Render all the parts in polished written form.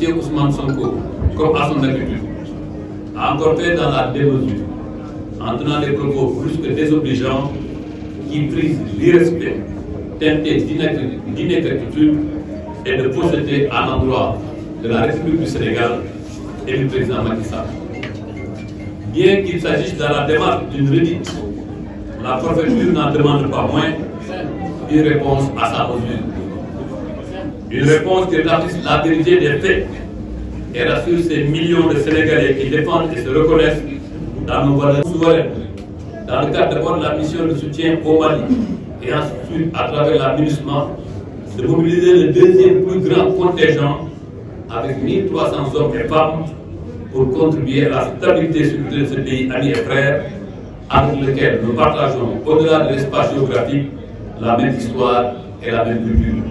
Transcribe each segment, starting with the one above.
M. Ousmane Sonko, comme à son habitude, a encore fait dans la démesure, en tenant des propos plus que désobligeants qui brisent l'irrespect, teinté d'inexactitude et de fausseté à l'endroit de la République du Sénégal et du président Macky Sall. Bien qu'il s'agisse dans la démarche d'une redite, la préfecture n'en demande pas moins une réponse à sa mesure. Une réponse qui rétablisse la vérité des faits et rassure ces millions de Sénégalais qui défendent et se reconnaissent dans nos valeurs souveraines, dans le cadre d'abord de la mission de soutien au Mali et ensuite à travers la MINUSMA, de mobiliser le deuxième plus grand contingent avec 1300 hommes et femmes pour contribuer à la stabilité et sécurité de ce pays ami et frère avec lequel nous partageons, au-delà de l'espace géographique, la même histoire et la même culture.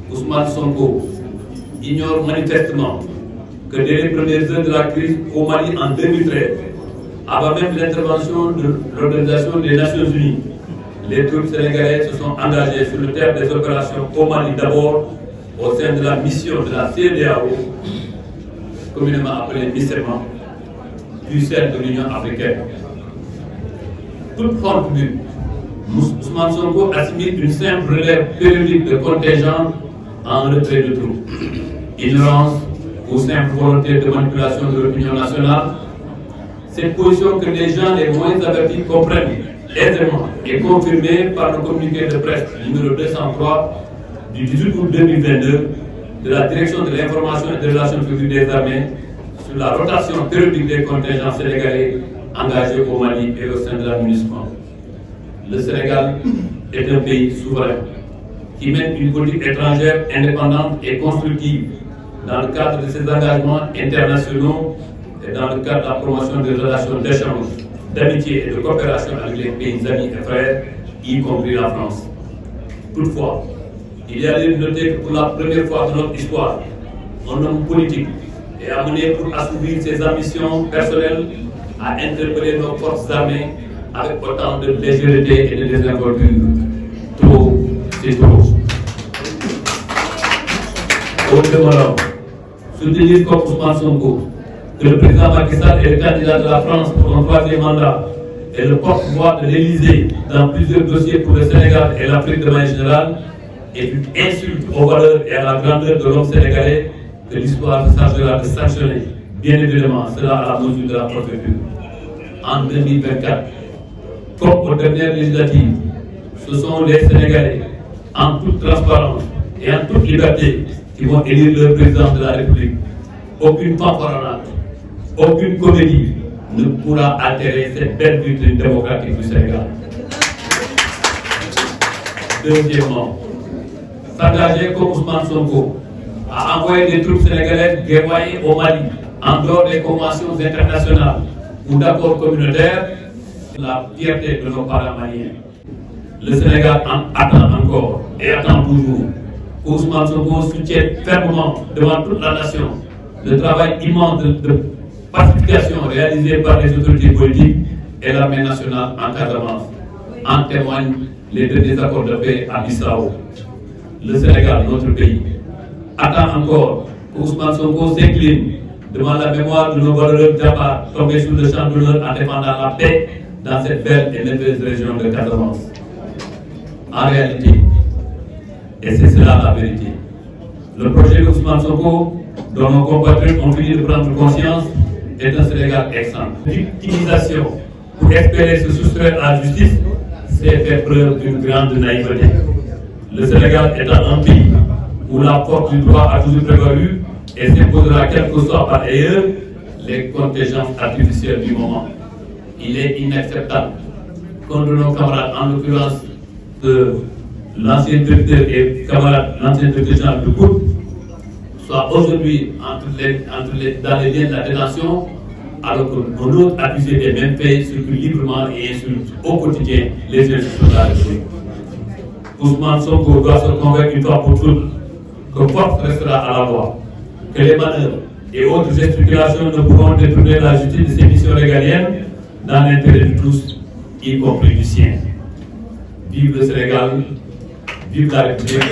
Ousmane Sonko ignore manifestement que dès les premières heures de la crise au Mali en 2013, avant même l'intervention de l'Organisation des Nations Unies, les troupes sénégalaises se sont engagées sur le terrain des opérations au Mali d'abord, au sein de la mission de la CEDEAO, communément appelée MISEMA, puis celle de l'Union africaine. Toute forme publique, Ousmane Sonko assimile une simple relève périodique de contingent en retrait de troupes. Ignorance ou simple volonté de manipulation de l'opinion nationale, cette position que les gens les moins avertis comprennent aisément est confirmée par le communiqué de presse numéro 203 du 18 août 2022 de la Direction de l'information et des relations publiques des armées sur la rotation périodique des contingents sénégalais engagés au Mali et au sein de la MINUSMA. Le Sénégal est un pays souverain qui mène une politique étrangère indépendante et constructive dans le cadre de ses engagements internationaux et dans le cadre de la promotion des relations d'échange, d'amitié et de coopération avec les pays amis et frères, y compris la France. Toutefois, il y a lieu de noter que pour la première fois de notre histoire, un homme politique est amené pour assouvir ses ambitions personnelles à interpeller nos forces armées avec autant de légèreté et de désinvolture. Trop, c'est trop. Au demeurant, soutenir comme Ousmane Sonko que le président Macky Sall est le candidat de la France pour un troisième mandat et le porte-voix de l'Élysée dans plusieurs dossiers pour le Sénégal et l'Afrique de manière générale est une insulte aux valeurs et à la grandeur de l'homme sénégalais que l'histoire se chargera de sanctionner. Bien évidemment, cela à la mesure de la préfecture. En 2024, comme aux dernières législatives, ce sont les Sénégalais, en toute transparence et en toute liberté, qui vont élire le président de la République. Aucune fanfaronnade, aucune comédie ne pourra altérer cette belle vitrine démocratique du Sénégal. Deuxièmement, s'engager comme Ousmane Sonko à envoyer des troupes sénégalaises guerroyer au Mali en dehors des conventions internationales ou d'accords communautaires, c'est la fierté de nos parents maliens. Le Sénégal attend encore et attend toujours qu'Ousmane Sonko soutienne fermement devant toute la nation le travail immense de pacification réalisé par les autorités politiques et l'armée nationale en Casamance. En témoignent les deux désaccords de paix à Bissau. Le Sénégal, notre pays, attend encore qu'Ousmane Sonko s'incline devant la mémoire de nos valeureux Djabbar tombés sous le champ d'honneur en défendant la paix dans cette belle et merveilleuse région de Casamance. En réalité, et c'est cela la vérité, le projet d'Ousmane Sonko, dont nos compatriotes ont fini de prendre conscience, est un Sénégal exempt. L'utilisation pour espérer se soustraire à la justice, c'est faire preuve d'une grande naïveté. Le Sénégal étant un pays où la force du droit a toujours prévalu et s'imposera quel que soit par ailleurs les contingences artificielles du moment. Il est inacceptable qu'un de nos camarades, en l'occurrence l'ancien directeur et camarade, l'ancien directeur général de groupe, soit aujourd'hui dans les liens de la détention, alors qu'un autre accusé des mêmes faits circule librement et insulte au quotidien les institutions de la République. Ousmane Sonko doit se convaincre une fois pour toutes que force restera à la loi, que les manœuvres et autres gesticulations ne pourront détourner la justice de ses missions régaliennes dans l'intérêt de tous, y compris du sien. Vive le Sénégal, vive la République.